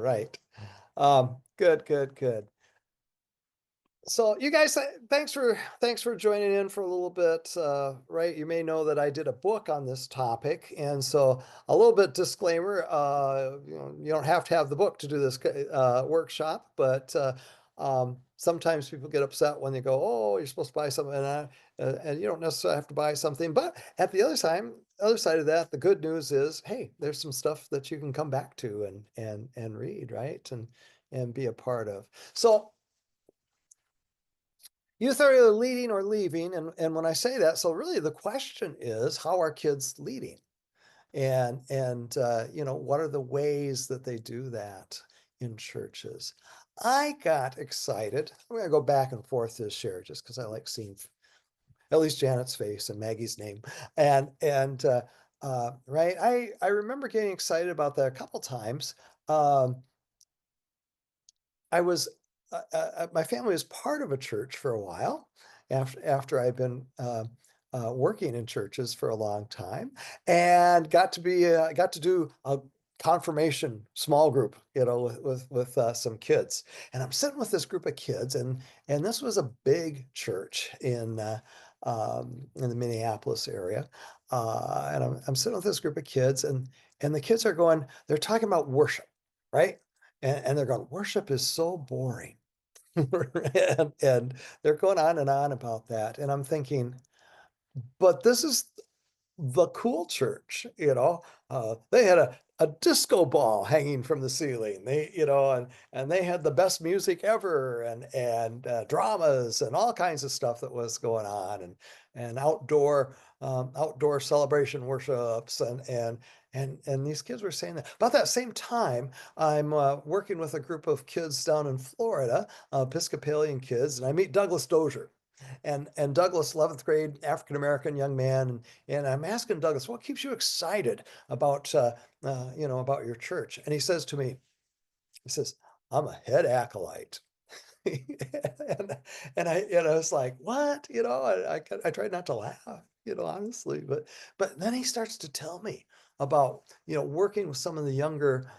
right. Good, good, good. So you guys, thanks for joining in for a little bit. Right, you may know that I did a book on this topic, and so a little bit disclaimer. You don't have to have the book to do this workshop, but sometimes people get upset when they go, "Oh, you're supposed to buy something," and you don't necessarily have to buy something. But at the other side of that, the good news is, hey, there's some stuff that you can come back to and read, right, and be a part of. So. Youth are either leading or leaving. And when I say that, so really the question is, how are kids leading? And what are the ways that they do that in churches? I got excited. I'm going to go back and forth this share just because I like seeing at least Janet's face and Maggie's name. Right, I remember getting excited about that a couple times. Um, I was my family was part of a church for a while after I'd been working in churches for a long time, and got to do a confirmation small group, with some kids. And I'm sitting with this group of kids, and this was a big church in the Minneapolis area, and I'm sitting with this group of kids, and the kids they're talking about worship, right? And they're going, worship is so boring. And they're going on and on about that. And I'm thinking, but this is the cool church, they had a disco ball hanging from the ceiling. And they had the best music ever, and dramas and all kinds of stuff that was going on, and outdoor celebration worships, and these kids were saying that. About that same time, I'm working with a group of kids down in Florida, Episcopalian kids, and I meet Douglas Dozier. And Douglas, 11th grade African American young man, and I'm asking Douglas, what keeps you excited about your church? And he says to me, he says, I'm a head acolyte. And I was like, what? I tried not to laugh, honestly, but then he starts to tell me about, working with some of the younger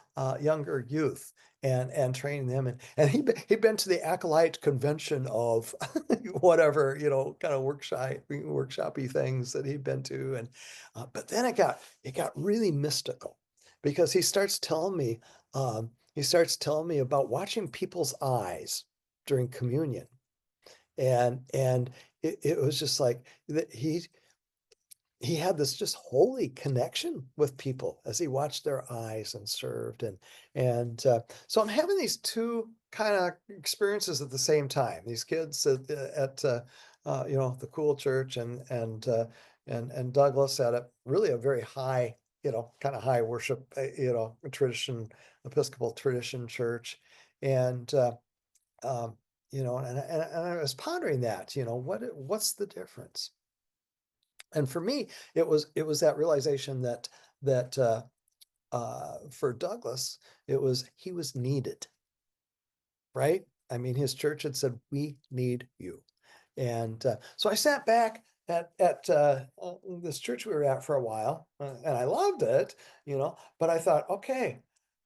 youth, and training them, and he'd been to the acolyte convention of whatever, kind of workshopy things that he'd been to. And but then it got really mystical, because he starts telling me about watching people's eyes during communion. And it was just like that he had this just holy connection with people as he watched their eyes and served. And so I'm having these two kind of experiences at the same time. These kids at the cool church, and Douglas at a very high, kind of high worship, tradition, Episcopal tradition church. And um, you know, and I was pondering that, what's the difference? And for me, it was that realization that for Douglas, he was needed, right? I mean, his church had said, "We need you," and so I sat back at this church we were at for a while, and I loved it, But I thought, okay,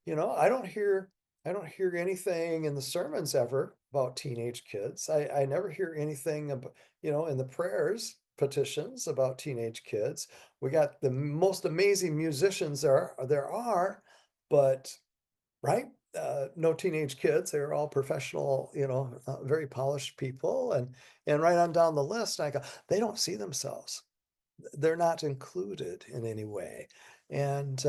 I don't hear anything in the sermons ever about teenage kids. I never hear anything about, in the prayers petitions about teenage kids. We got the most amazing musicians there are, but right? No teenage kids. They're all professional, very polished people, and right on down the list, I go, they don't see themselves. They're not included in any way. And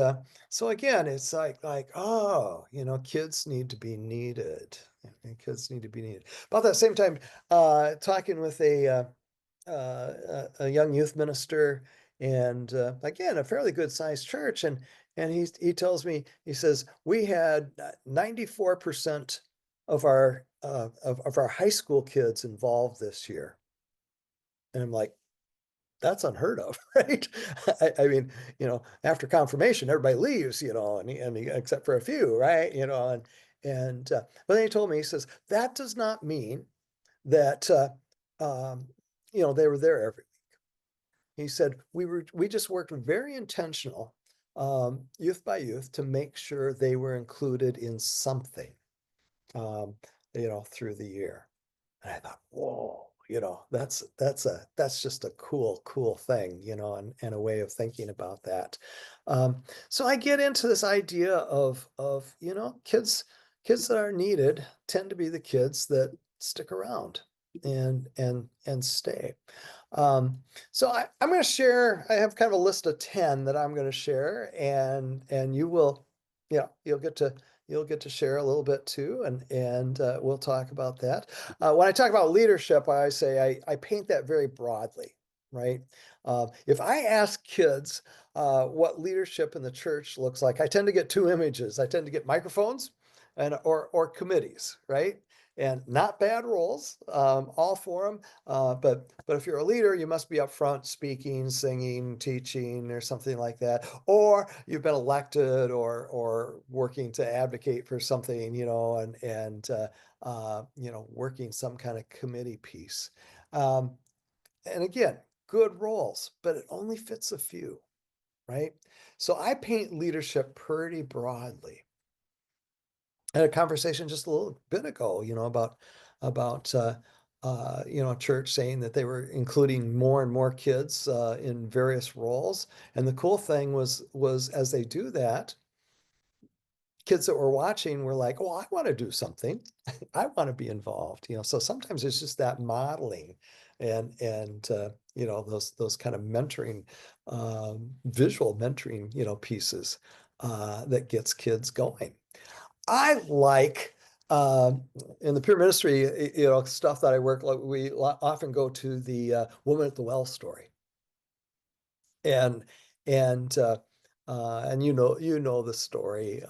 so again, it's like, oh, kids need to be needed. And kids need to be needed. About that same time, talking with a young youth minister, and again, a fairly good sized church. And he tells me, he says, we had 94% of our high school kids involved this year. And I'm like, that's unheard of, right? I mean, after confirmation, everybody leaves, except for a few, right? But then he told me, he says, that does not mean that um, they were there every. He said, we just worked very intentional youth by youth, to make sure they were included in something, um, through the year. And I thought, whoa, that's just a cool thing, and a way of thinking about that. So I get into this idea of kids that are needed tend to be the kids that stick around and stay. Um, so I'm going to share. I have kind of a list of 10 that I'm going to share, and you will, you'll get to share a little bit too, and we'll talk about that. When I talk about leadership, I say I paint that very broadly, right? If I ask kids what leadership in the church looks like, I tend to get two images. I tend to get microphones and or committees, right? And not bad roles, all for them. But if you're a leader, you must be up front speaking, singing, teaching, or something like that. Or you've been elected or working to advocate for something, and working some kind of committee piece. Um, and again, good roles, but it only fits a few, right? So I paint leadership pretty broadly. I had a conversation just a little bit ago, about a church saying that they were including more and more kids in various roles. And the cool thing was as they do that, kids that were watching were like, "Oh, I want to do something. I want to be involved." So sometimes it's just that modeling and those kind of mentoring, visual mentoring, pieces that gets kids going. I like in the peer ministry, stuff that I work like we often go to the woman at the well story, and and you know the story.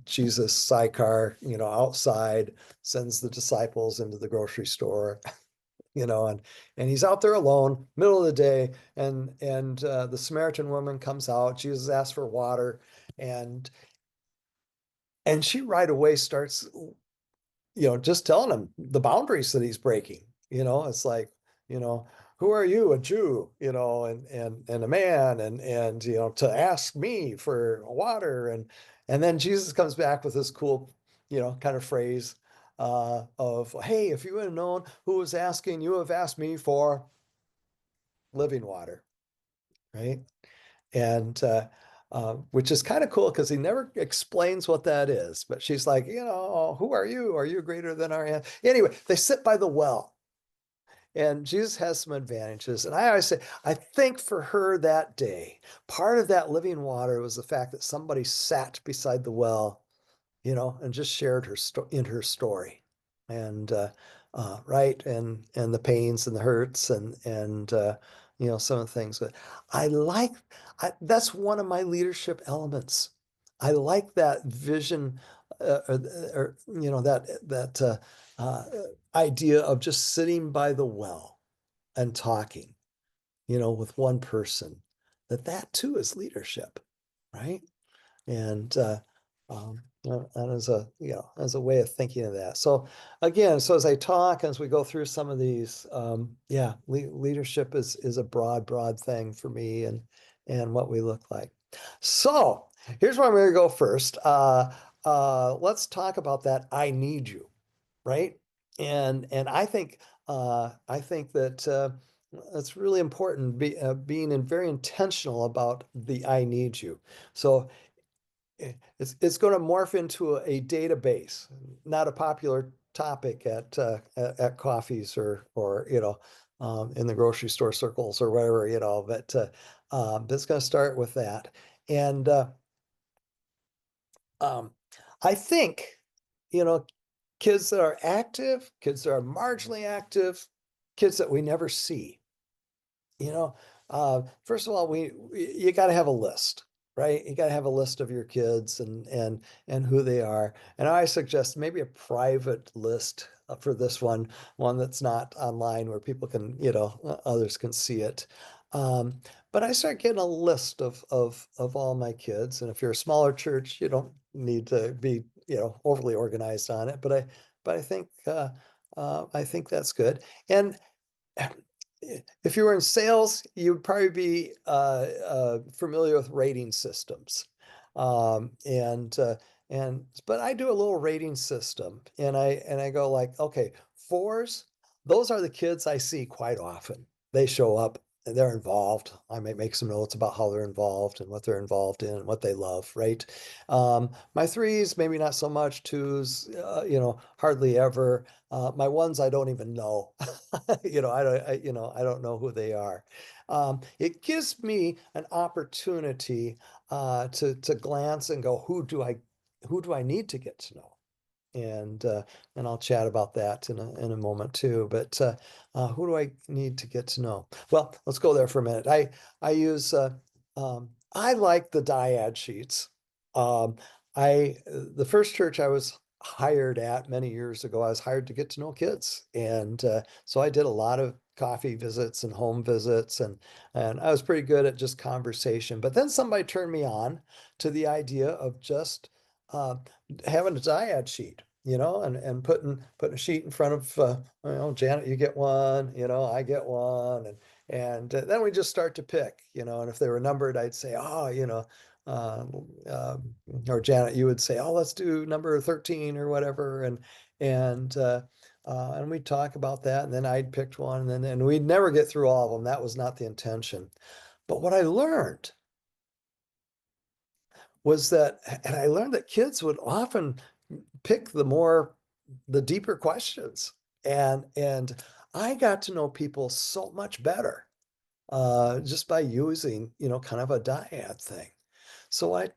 Jesus sidecar, outside, sends the disciples into the grocery store, and he's out there alone, middle of the day, and the Samaritan woman comes out. Jesus asks for water, and she right away starts just telling him the boundaries that he's breaking. It's like, you know, who are you, a Jew, and a man, and to ask me for water, and then Jesus comes back with this cool, kind of phrase of, hey, if you had known who was asking, you have asked me for living water, right? And which is kind of cool because he never explains what that is. But she's like, who are you? Are you greater than our aunt? Anyway, they sit by the well, and Jesus has some advantages. And I always say, I think for her that day, part of that living water was the fact that somebody sat beside the well, and just shared in her story, and right, and the pains and the hurts and some of the things. But I like that's one of my leadership elements. I like that vision, or that idea of just sitting by the well and talking, with one person. That too is leadership, right? And that is as a way of thinking of that. So again, so as I talk, as we go through some of these, leadership is a broad thing for me, and what we look like. So here's where I'm going to go first. Let's talk about that. I need you, right? And I think that it's really important, being very intentional about the I need you. So it's going to morph into a database, not a popular topic at coffees or in the grocery store circles or whatever, but it's going to start with that. And um, I think you know kids that are active, kids that are marginally active, kids that we never see, you know, first of all, you got to have a list, right? You got to have a list of your kids and who they are. And I suggest maybe a private list for this one that's not online where people can, others can see it. Um, but I start getting a list of all my kids. And if you're a smaller church, you don't need to be, overly organized on it. But I think that's good. And if you were in sales, you'd probably be familiar with rating systems. And but I do a little rating system, and I go like, okay, fours, those are the kids I see quite often. They show up and they're involved. I may make some notes about how they're involved and what they're involved in and what they love, right? My threes, maybe not so much. Twos, hardly ever. My ones, I don't even know. I don't know who they are. It gives me an opportunity to glance and go, who do I need to get to know? And I'll chat about that in a moment too. But who do I need to get to know? Well, let's go there for a minute. I use I like the dyad sheets. Um, the first church I was hired at many years ago, I was hired to get to know kids, and so I did a lot of coffee visits and home visits, and I was pretty good at just conversation. But then somebody turned me on to the idea of just uh, having a dyad sheet, and putting a sheet in front of, Janet, you get one, I get one, and then we just start to pick, and if they were numbered, I'd say, oh, uh, or Janet, you would say, oh, let's do number 13 or whatever, and we'd talk about that, and then I'd picked one, and we'd never get through all of them. That was not the intention. But what I learned was that, and I learned that kids would often pick the deeper questions. And I got to know people so much better just by using, kind of a dyad thing. So what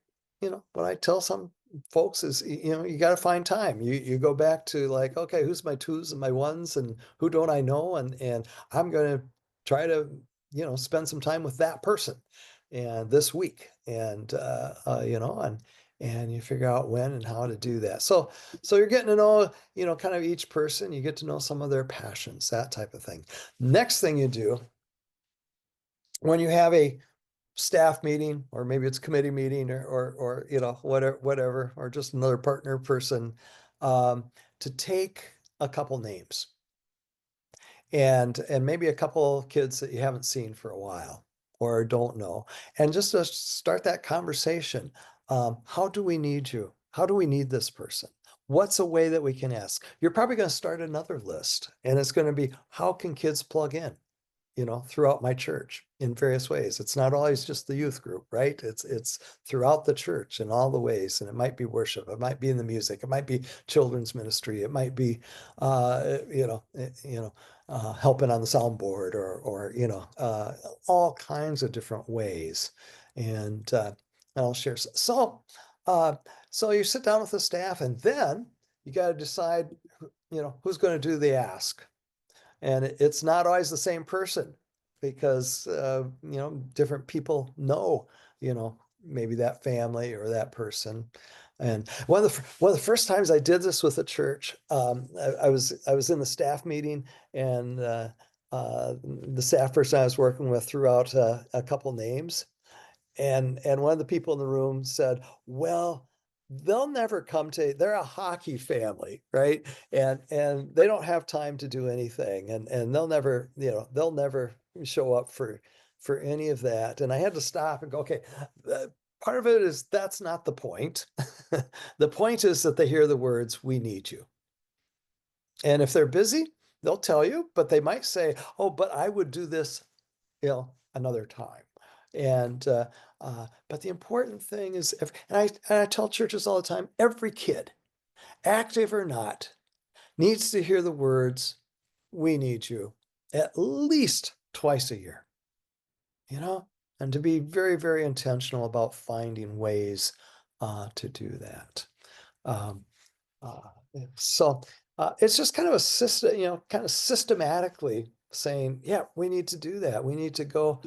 I tell some folks is, you got to find time. You go back to like, okay, who's my twos and my ones, and who don't I know? And I'm going to try to, spend some time with that person and this week. And you figure out when and how to do that. So you're getting to know, kind of each person. You get to know some of their passions, that type of thing. Next thing you do when you have a staff meeting, or maybe it's committee meeting, or whatever, or just another partner person, um, to take a couple names and maybe a couple kids that you haven't seen for a while or don't know, and just to start that conversation. How do we need you? How do we need this person? What's a way that we can ask? You're probably going to start another list, and it's going to be, how can kids plug in, throughout my church in various ways. It's not always just the youth group, right? It's throughout the church in all the ways. And it might be worship, it might be in the music, it might be children's ministry, it might be helping on the soundboard, or all kinds of different ways. And I'll share. Uh, so you sit down with the staff, and then you got to decide, who's going to do the ask. And it's not always the same person, because different people know, maybe that family or that person. And one of the first times I did this with a church, I was in the staff meeting, and the staff person I was working with threw out a couple names, and one of the people in the room said, well, they'll never come to, they're a hockey family, right? And they don't have time to do anything, and they'll never show up for any of that. And I had to stop and go, okay, part of it is, that's not the point. The point is that they hear the words, we need you. And if they're busy, they'll tell you, but they might say, oh, but I would do this, another time. And but the important thing is, and I tell churches all the time, every kid, active or not, needs to hear the words, we need you, at least twice a year, you know, and to be very, very intentional about finding ways to do that. Um, uh, so it's just kind of a system, kind of systematically saying, yeah, we need to do that. We need to go,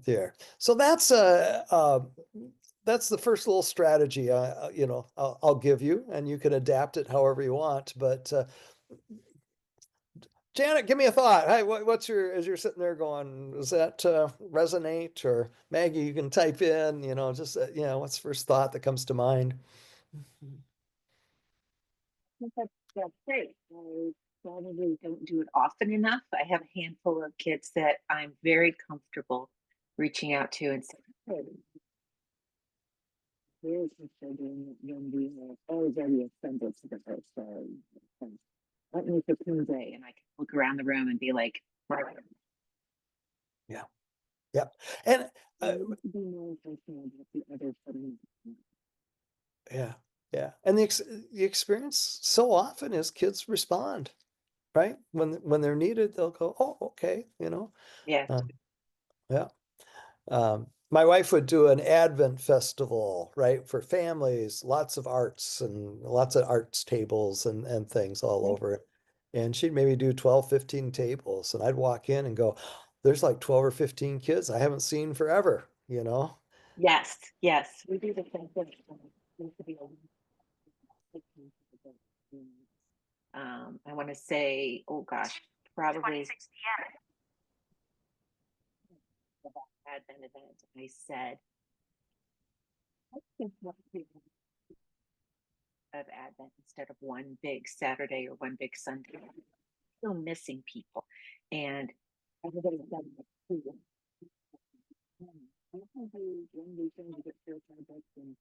there. So that's the first little strategy, I'll give you, and you can adapt it however you want. But Janet, give me a thought. Hey, what's as you're sitting there going, does that resonate? Or Maggie, you can type in, just, what's the first thought that comes to mind? That's great. I probably don't do it often enough. I have a handful of kids that I'm very comfortable reaching out to and saying, "Hey, here's what they're doing when we have already offended to the first let me cocoon day," and I can look around the room and be like, "Right, Yeah. Yep. And, we uh, need to be more intentional about the other putting." yeah, yeah. And the experience so often is kids respond, right? When they're needed, they'll go, "Oh, okay," you know? Yes, Uh, yeah. My wife would do an Advent festival, right, for families, lots of arts and lots of arts tables and things all over it. And she'd maybe do 12, 15 tables. And I'd walk in and go, there's like 12 or 15 kids I haven't seen forever, you know? yes, yes. We do the same thing. Used to be a I want to say, oh gosh, probably about Advent event. I said, I think what people of Advent instead of one big Saturday or one big Sunday. Still missing people, and everybody said that too. I think one weekend you get fair projects and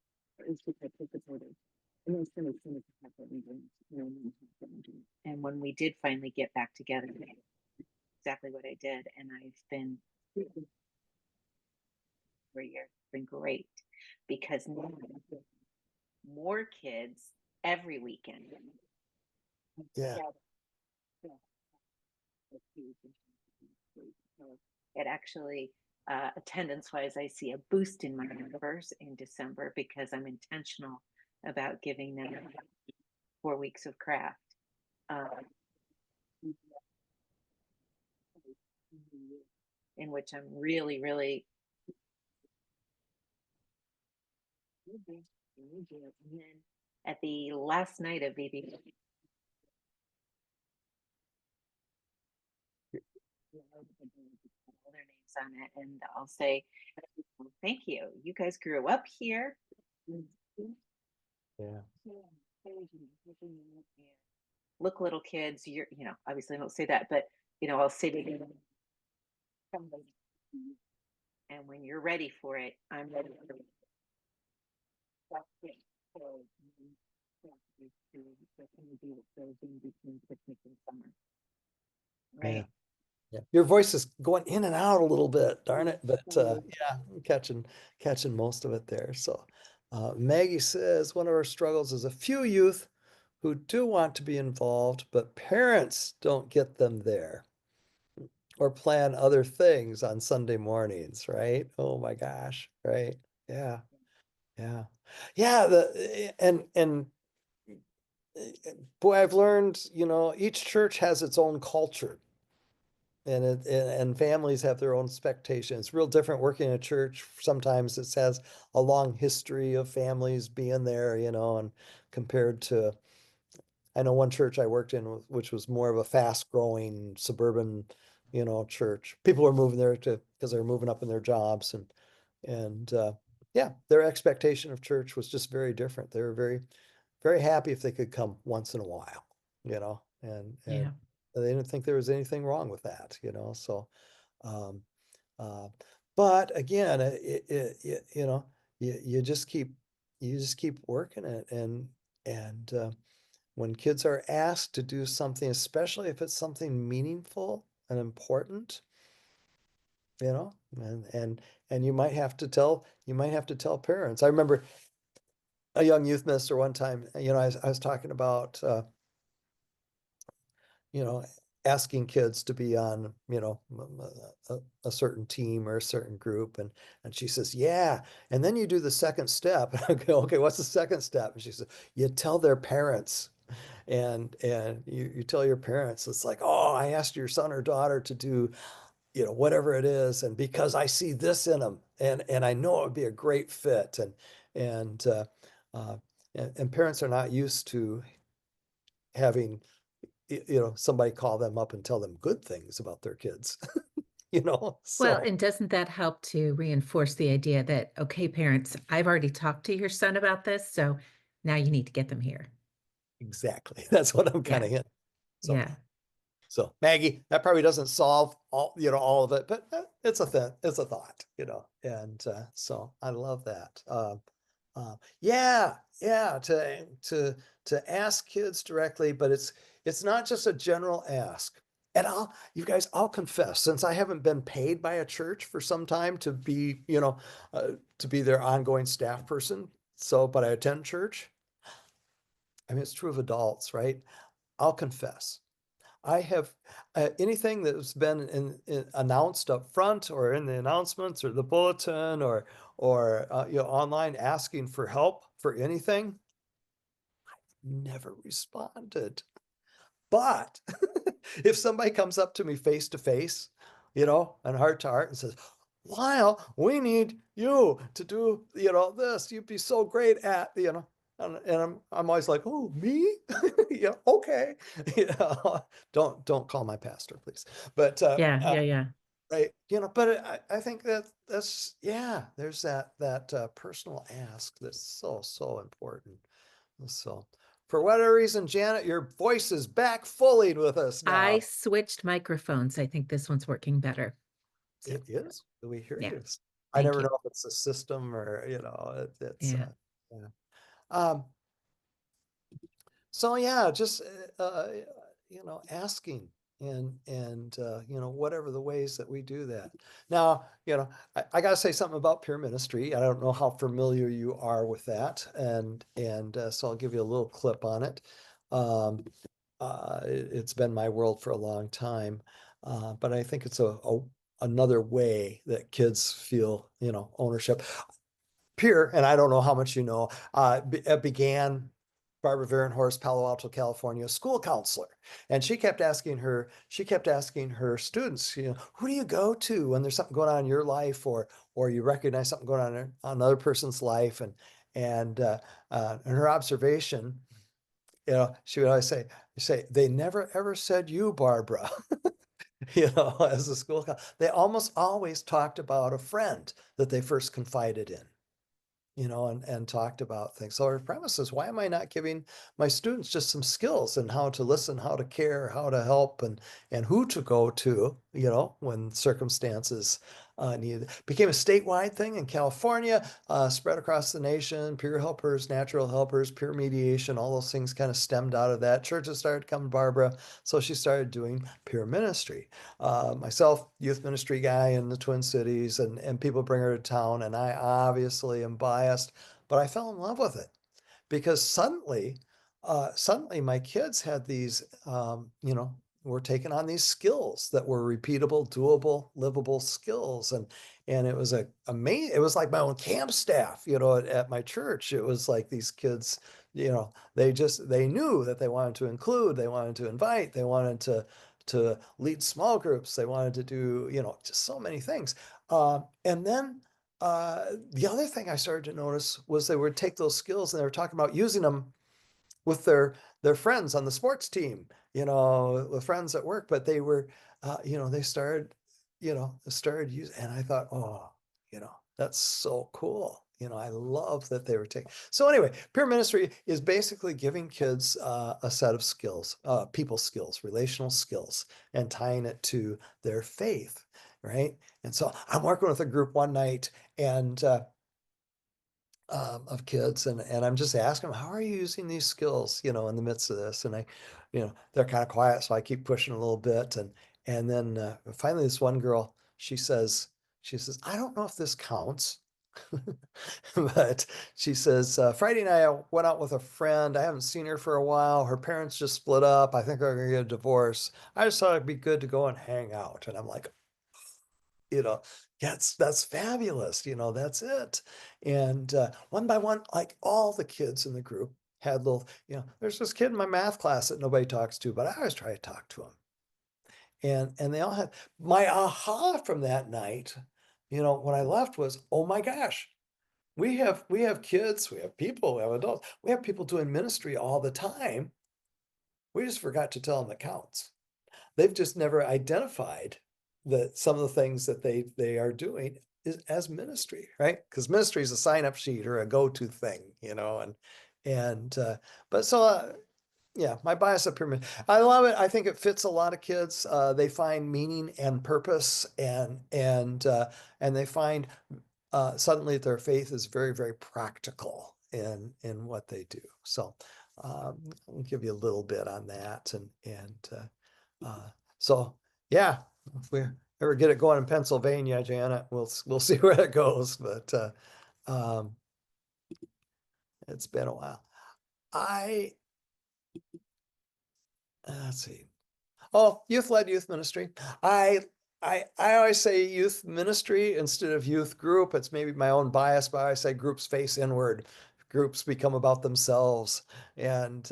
is to participated. And it's going to soon as happen, and when we did finally get back together, exactly what I did, and I've been for a year. It's been great because now more kids every weekend. Yeah. It actually, attendance wise, I see a boost in my numbers in December because I'm intentional about giving them 4 weeks of craft. Uh, in which I'm really, really and then at the last night of BB, all their names on it, and I'll say, well, "Thank you. You guys grew up here." Yeah. Look, little kids, obviously I don't say that, but I'll say to them, and when you're ready for it, I'm ready for it. That's it. So, between Christmas and summer, Yeah. right? Yeah. Your voice is going in and out a little bit, darn it. But So, yeah, I'm catching most of it there. So Maggie says one of our struggles is a few youth who do want to be involved, but parents don't get them there or plan other things on Sunday mornings, right? Oh my gosh, right? Yeah, yeah. Yeah, the and boy, I've learned, each church has its own culture. And families have their own expectations. It's real different working in a church. Sometimes it has a long history of families being there, and compared to, I know one church I worked in, which was more of a fast-growing suburban, church. People were moving there because they were moving up in their jobs, and yeah, their expectation of church was just very different. They were very, very happy if they could come once in a while, and Yeah. they didn't think there was anything wrong with that. So, um, uh, but again, you just keep working it, and when kids are asked to do something, especially if it's something meaningful and important, and you might have to tell parents. I remember a young youth minister one time, I was talking about, you know, asking kids to be on, a certain team or a certain group. And she says, yeah. And then you do the second step. And I go, okay, what's the second step? And she says, you tell their parents. And you tell your parents, it's like, oh, I asked your son or daughter to do, whatever it is. And because I see this in them, and I know it would be a great fit. And uh, and parents are not used to having somebody call them up and tell them good things about their kids, Well, so and doesn't that help to reinforce the idea that, okay, parents, I've already talked to your son about this, so now you need to get them here. Exactly. That's what I'm kind of Yeah. in. So, Yeah. so Maggie, that probably doesn't solve all, all of it, but it's a thing, it's a thought, and so I love that. Yeah, yeah, to ask kids directly, but it's not just a general ask. And you guys, I'll confess, since I haven't been paid by a church for some time to be, to be their ongoing staff person. So, but I attend church. I mean, it's true of adults, right? I'll confess. I have anything that's been announced up front or in the announcements or the bulletin or online asking for help for anything, never responded. But if somebody comes up to me face to face, and heart to heart and says, Lyle, we need you to do, this. You'd be so great at, and I'm always like, oh, me? Yeah, okay. Don't call my pastor, please. But Yeah. Yeah. Yeah. right, but I think yeah, there's that personal ask that's so important. So, for whatever reason, Janet, your voice is back fully with us I now. switched microphones. I think this one's working better. So, It is. We hear yeah. you. I Thank never you. know if it's a system or it's Yeah. yeah. Um, so yeah, just asking and whatever the ways that we do that. Now, I got to say something about peer ministry. I don't know how familiar you are with that, and so I'll give you a little clip on it. Um, it's been my world for a long time, but I think it's another way that kids feel ownership. Peer, and I don't know how much it began. Barbara Varenhorst, Palo Alto, California, school counselor. And she kept asking her students, who do you go to when there's something going on in your life or you recognize something going on in another person's life? And her observation, she would always say, they never ever said you, Barbara, as a they almost always talked about a friend that they first confided in, and talked about things. So our premise is, why am I not giving my students just some skills and how to listen, how to care, how to help, and who to go to, when circumstances needed. Became a statewide thing in California, spread across the nation. Peer helpers, natural helpers, peer mediation, all those things kind of stemmed out of that. Churches started coming to Barbara, so she started doing peer ministry. Myself, youth ministry guy in the Twin Cities, and people bring her to town, and I obviously am biased, but I fell in love with it because suddenly my kids had these, were taking on these skills that were repeatable, doable, livable skills, and it was amazing. It was like my own camp staff, at my church. It was like these kids, they knew that they wanted to include, they wanted to invite, they wanted to lead small groups, they wanted to do, just so many things. And then the other thing I started to notice was they would take those skills and they were talking about using them with their friends on the sports team, with friends at work, but they were, they started using, and I thought, oh, that's so cool. I love that they were taking. So anyway, peer ministry is basically giving kids a set of skills, people skills, relational skills, and tying it to their faith, right? And so I'm working with a group one night, and of kids, and I'm just asking them, how are you using these skills, in the midst of this? And they're kind of quiet, so I keep pushing a little bit, and then finally this one girl, she says, I don't know if this counts, but she says, Friday night I went out with a friend. I haven't seen her for a while. Her parents just split up. I think they're gonna get a divorce. I just thought it'd be good to go and hang out. And I'm like, you know that's fabulous, that's it. And one by one, like, all the kids in the group had little, there's this kid in my math class that nobody talks to, but I always try to talk to him. And they all had, my aha from that night, when I left, was, oh my gosh, we have kids, we have people, we have adults, we have people doing ministry all the time. We just forgot to tell them it counts. They've just never identified that some of the things that they are doing is as ministry, right? Because ministry is a sign-up sheet or a go-to thing, and but so Yeah, my bias up pyramid. I love it. I think it fits a lot of kids. They find meaning and purpose, and they find suddenly their faith is very, very practical in what they do. So I'll give you a little bit on that, so yeah, if we ever get it going in Pennsylvania, Janet, we'll see where it goes. But um, it's been a while. I let's see. Oh, youth-led youth ministry. I I always say youth ministry instead of youth group. It's maybe my own bias, but I say groups face inward. Groups become about themselves, and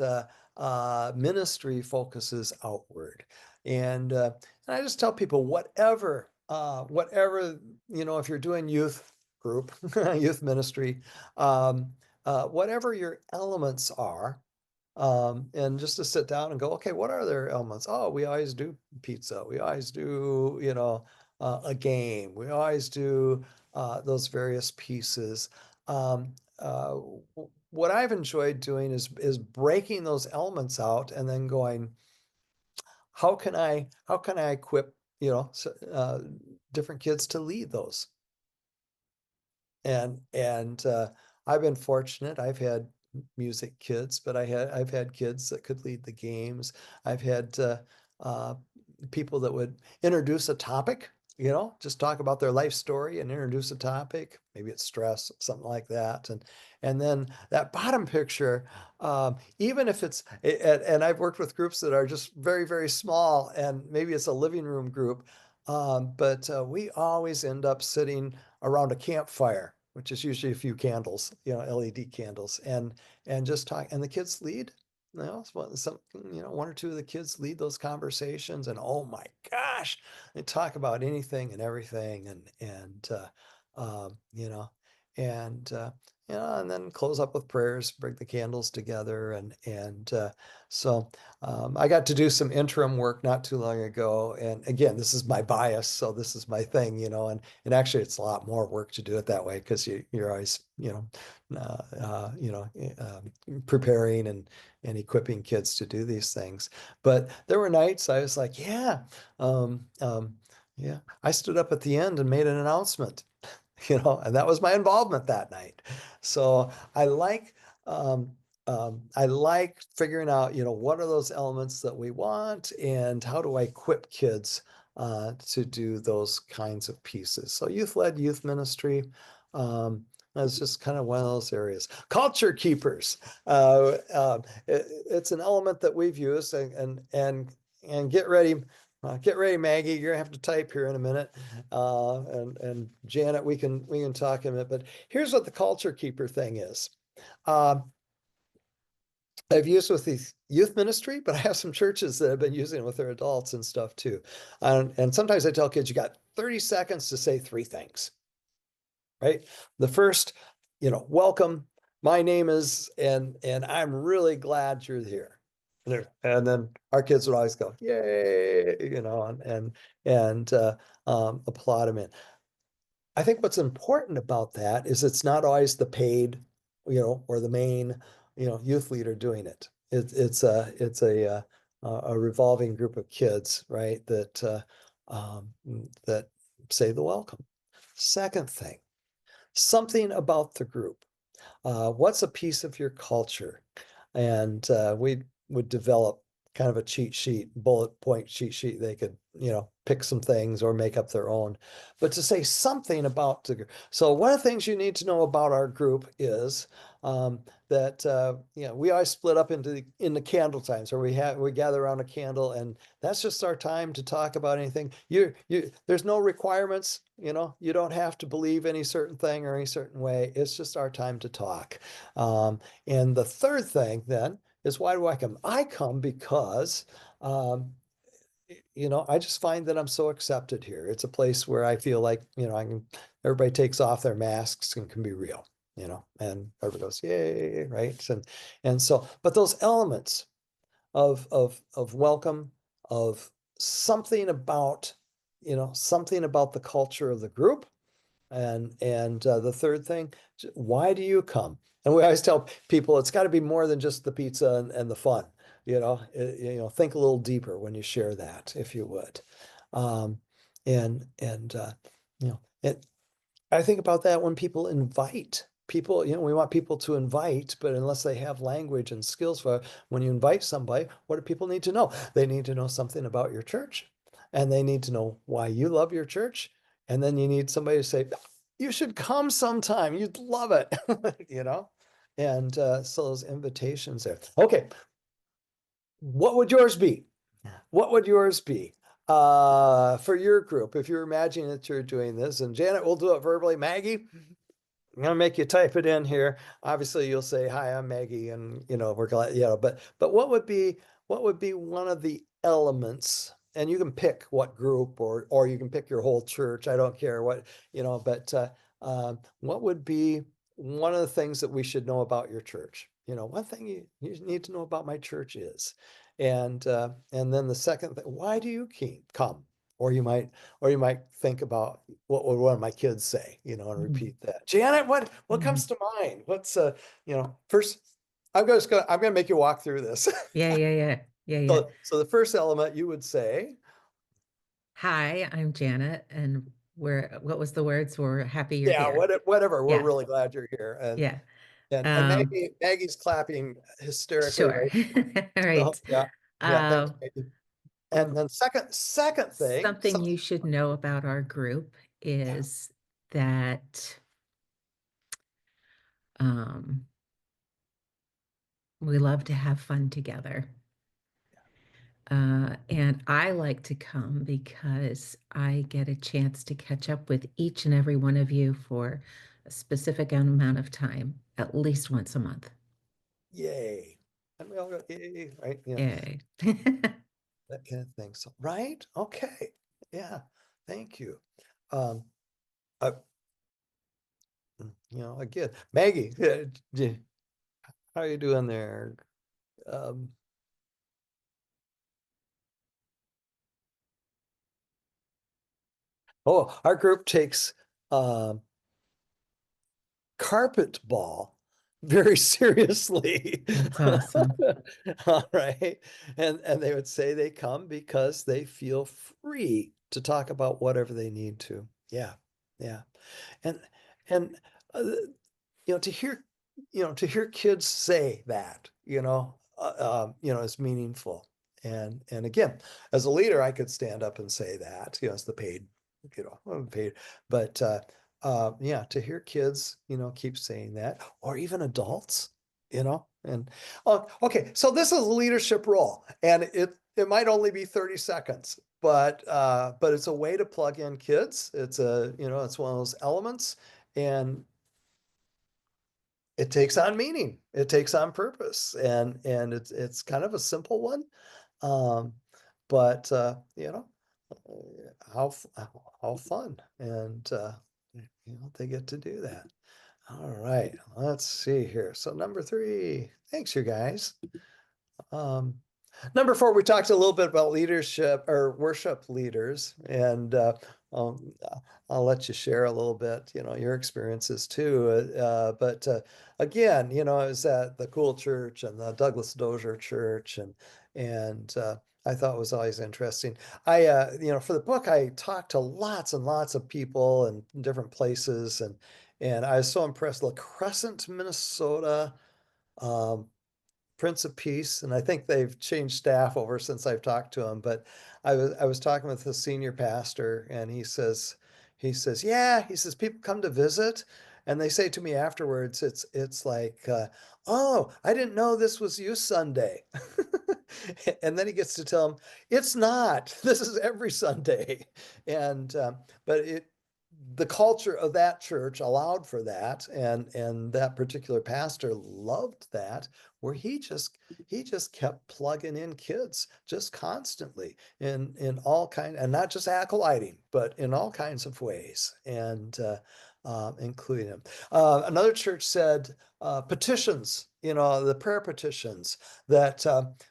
ministry focuses outward. And I just tell people whatever if you're doing youth group, youth ministry, um, whatever your elements are, and just to sit down and go, okay, what are their elements? Oh, we always do pizza. We always do, a game. We always do those various pieces. Um, what I've enjoyed doing is breaking those elements out and then going, how can I equip, different kids to lead those? And I've been fortunate. I've had music kids, but I've had kids that could lead the games. I've had uh, people that would introduce a topic, just talk about their life story and introduce a topic. Maybe it's stress, something like that. And then that bottom picture, even if and I've worked with groups that are just very, very small, and maybe it's a living room group, but we always end up sitting around a campfire, which is usually a few candles, LED candles, and just talk. And the kids lead. One or two of the kids lead those conversations, and oh my gosh, they talk about anything and everything, um, you know, and then close up with prayers, bring the candles together, and I got to do some interim work not too long ago. And again, this is my bias, so this is my thing, and actually it's a lot more work to do it that way because you're always, preparing and equipping kids to do these things. But there were nights I was like, yeah, I stood up at the end and made an announcement, and that was my involvement that night. So um, I like figuring out, what are those elements that we want and how do I equip kids to do those kinds of pieces. So youth-led youth ministry, is just kind of one of those areas. Culture keepers. It's an element that we've used, and get ready. Get ready, Maggie. You're gonna have to type here in a minute. And Janet, we can talk in a minute. But here's what the culture keeper thing is. I've used with the youth ministry, but I have some churches that have been using it with their adults and stuff too. And sometimes I tell kids, you got 30 seconds to say three things, right? The first, welcome. My name is, and I'm really glad you're here. And then our kids would always go, yay, and applaud them in. I think what's important about that is it's not always the paid, or the main, youth leader doing it. It's a revolving group of kids, right? That say the welcome. Second thing, something about the group. What's a piece of your culture? And we would develop kind of a cheat sheet, bullet point cheat sheet. They could, pick some things or make up their own, but to say something about the group. So one of the things you need to know about our group is that we always split up in the candle times, where we gather around a candle, and that's just our time to talk about anything. There's no requirements. You don't have to believe any certain thing or any certain way. It's just our time to talk. And the third thing then is, why do I come? I come because I just find that I'm so accepted here. It's a place where I feel like, everybody takes off their masks and can be real, and everybody goes, yay, right? But those elements of welcome, of something about, something about the culture of the group. And the third thing, why do you come? And we always tell people it's got to be more than just the pizza and the fun. think a little deeper when you share that, if you would. Um, and I think about that when people invite people, we want people to invite, but unless they have language and skills for when you invite somebody, what do people need to know? They need to know something about your church, and they need to know why you love your church. And then you need somebody to say, you should come sometime. You'd love it, And so those invitations there. Okay. What would yours be? What would yours be? For your group, if you're imagining that you're doing this, and Janet will do it verbally. Maggie, I'm gonna make you type it in here. Obviously, you'll say, "Hi, I'm Maggie," and we're glad, But what would be one of the elements? And you can pick what group, or you can pick your whole church. I don't care what, But what would be one of the things that we should know about your church? One thing you need to know about my church is, and then the second thing, why do you come? Or you might think about what would one of my kids say, and Mhm. repeat that. Janet, what comes Mhm. to mind? First, I'm gonna make you walk through this. Yeah, yeah, yeah, yeah, yeah. So the first element you would say, Hi, I'm Janet, and what was the words? We're happy you're yeah, here. whatever. We're Yeah, really glad you're here. And yeah. and Um, Maggie's clapping hysterically sure. right. All So right. yeah, thanks, Um, Maggie. And then second thing, Something something, you should know about our group yeah, is that um, we love to have fun together. And I like to come because I get a chance to catch up with each and every one of you for a specific amount of time, at least once a month. yay. And we all go, yay, right? Yay. That kind of thing. So, right? Okay. Yeah. Thank you. Um, uh, again, Maggie, how are you doing there? Um, our group takes um, carpet ball very seriously. That's awesome. All right. And they would say they come because they feel free to talk about whatever they need to. Yeah. Yeah. And and uh, to hear kids say that, is meaningful. And again, as a leader, I could stand up and say that, as the paid, I'm paid, but yeah, to hear kids, keep saying that, or even adults, and oh, okay, so this is a leadership role, and it might only be 30 seconds, but it's a way to plug in kids. It's one of those elements, and it takes on meaning. It takes on purpose, and it's kind of a simple one, um, but how how fun, and they get to do that. All right, let's see here. So number three, thanks you guys. Um, Number four, we talked a little bit about leadership or worship leaders, and um, I'll let you share a little bit, your experiences too. But again, I was at the Cool Church and the Douglas Dozier Church, and I thought it was always interesting. For the book, I talked to lots and lots of people in different places, and I was so impressed. La Crescent, Minnesota. Um, Prince of Peace, and I think they've changed staff over since I've talked to him. But I was talking with the senior pastor, and he says, people come to visit, and they say to me afterwards, it's like, oh, I didn't know this was you Sunday. And then he gets to tell them, it's not. This is every Sunday. And but the culture of that church allowed for that, and that particular pastor loved that, where he just kept plugging in kids just constantly in all kind, and not just acolyting, but in all kinds of ways, and including them. Another church said petitions, the prayer petitions, that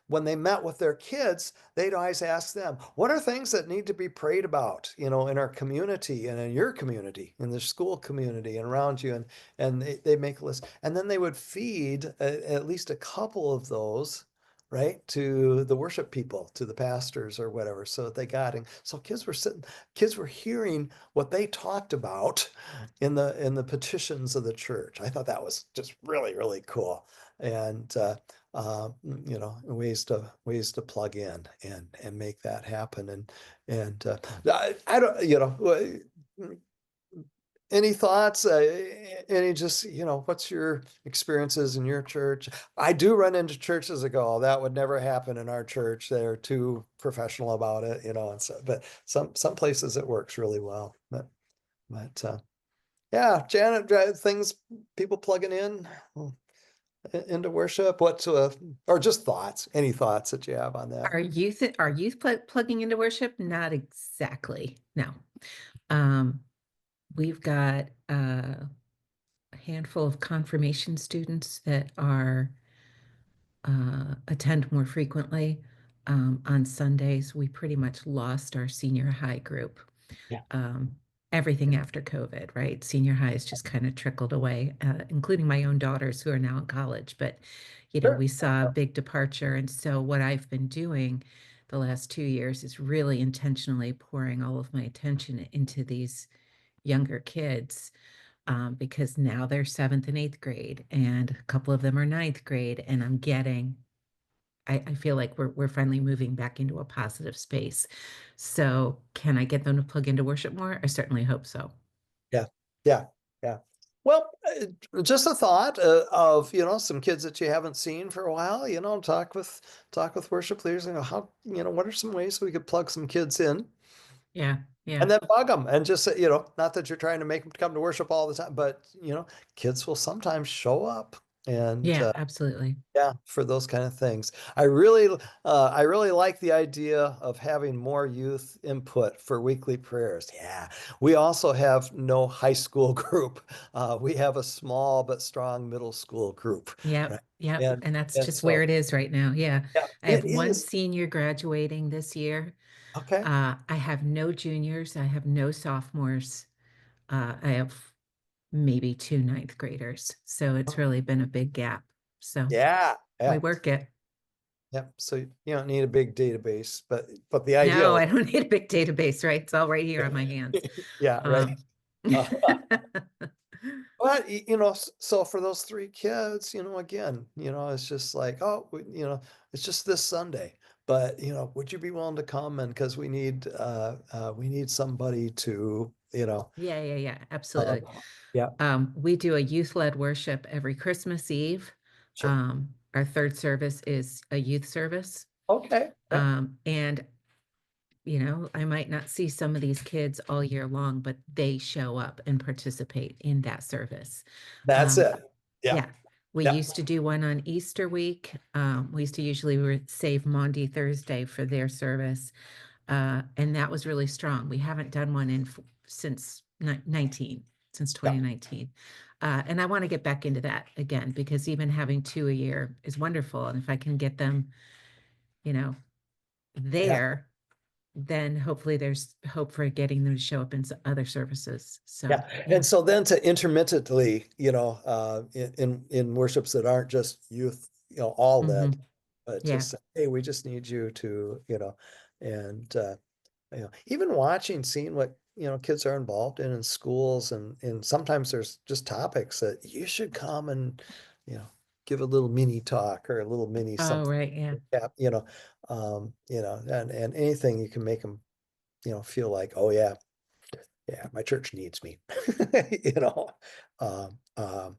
when they met with their kids, they'd always ask them, what are things that need to be prayed about, in our community and in your community, in the school community and around you, and they make a list, and then they would feed at least a couple of those right, to the worship people, to the pastors or whatever, so that they got in. So kids were hearing what they talked about in the petitions of the church. I thought that was just really, really cool. And ways to plug in and make that happen. And I don't, any thoughts? Any just, what's your experiences in your church? I do run into churches that go, "Oh, that would never happen in our church. They're too professional about it," and so, but some places it works really well. But yeah, Janet, things people plugging in into worship. Or just thoughts? Any thoughts that you have on that? Plugging into worship? Not exactly. No. Um, we've got a handful of confirmation students that are attend more frequently. On Sundays, we pretty much lost our senior high group. Yeah. Everything after COVID, right? Senior high has just kind of trickled away, including my own daughters who are now in college. But, Sure. we saw a big departure. And so what I've been doing the last 2 years is really intentionally pouring all of my attention into these younger kids, because now they're seventh and eighth grade, and a couple of them are ninth grade, and I feel like we're finally moving back into a positive space. So can I get them to plug into worship more? I certainly hope so. Yeah. Yeah. Yeah. Well, just a thought of, some kids that you haven't seen for a while, talk with worship leaders and what are some ways we could plug some kids in, Yeah, yeah, and then bug them and just say, not that you're trying to make them come to worship all the time, but, kids will sometimes show up. And yeah, absolutely. yeah, for those kind of things. I really like the idea of having more youth input for weekly prayers. Yeah. We also have no high school group. We have a small but strong middle school group, Yep, right? yep. And And that's and just where so it is right now. Yeah. yeah, I have it one is. senior graduating this year. Okay. I have no juniors. I have no sophomores. I have maybe two ninth graders. So it's really been a big gap. So Yeah. we Yeah. work it. Yep. So you don't need a big database, but the idea No, was, I don't need a big database, right? It's all right here on my hands. yeah, right. Um, Uh, But so for those three kids, again, it's just like, oh, it's just this Sunday. But would you be willing to come? And because we need somebody to, yeah, yeah, yeah, uh, absolutely. yeah, We do a youth-led worship every Christmas Eve. sure. Our third service is a youth service. Okay. Yeah, And I might not see some of these kids all year long, but they show up and participate in that service. that's Um, it. Yeah, yeah, we yeah, used to do one on Easter week. We used to usually save Maundy Thursday for their service. And that was really strong. We haven't done one since 19, since yeah, 2019. And I want to get back into that again, because even having two a year is wonderful. And if I can get them, you know, yeah. there, then hopefully there's hope for getting them to show up in other services. So Yeah. yeah. And so then to intermittently, in worships that aren't just youth, all led, Hmm. but Yeah. just say, hey, we just need you to, and even watching, seeing what, kids are involved in schools, and sometimes there's just topics that you should come and, you know, give a little mini talk or a little mini Oh, something. right. Yeah. Yeah, and anything you can make them, feel like, oh yeah, yeah, my church needs me, you know. Um, um,